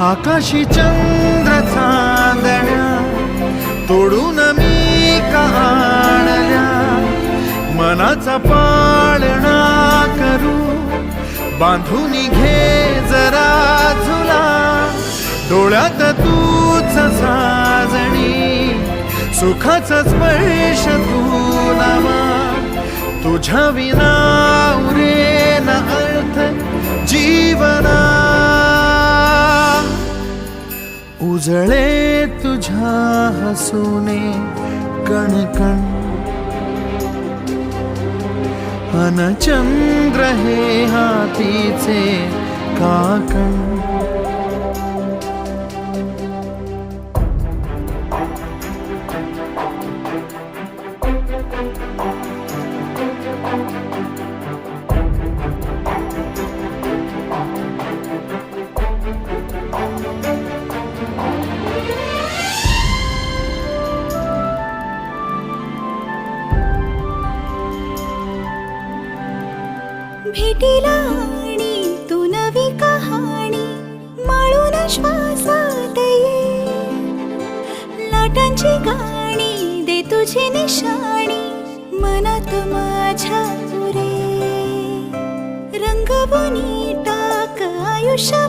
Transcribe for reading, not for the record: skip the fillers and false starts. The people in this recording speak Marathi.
आकाशी चंद्र चांदण्या तोडून मी का आणल्या, मनाचा पाळणा करू बांधून घे जरा झुला, डोळ्यात तूच साजणी सुखाचा स्पर्श तू नामा, तुझ्या विना उरेन अर्थ जीवना, उजळे तुझ्या हसूने कणकण, अन चंद्र हे हातीचे काकण. भेटीला आणि तू नवी कहाणी माळून श्वासात ये, लाटांची गाणी दे तुझी निशाणी मनात माझ्या रे, रंगवून टाक आयुष्य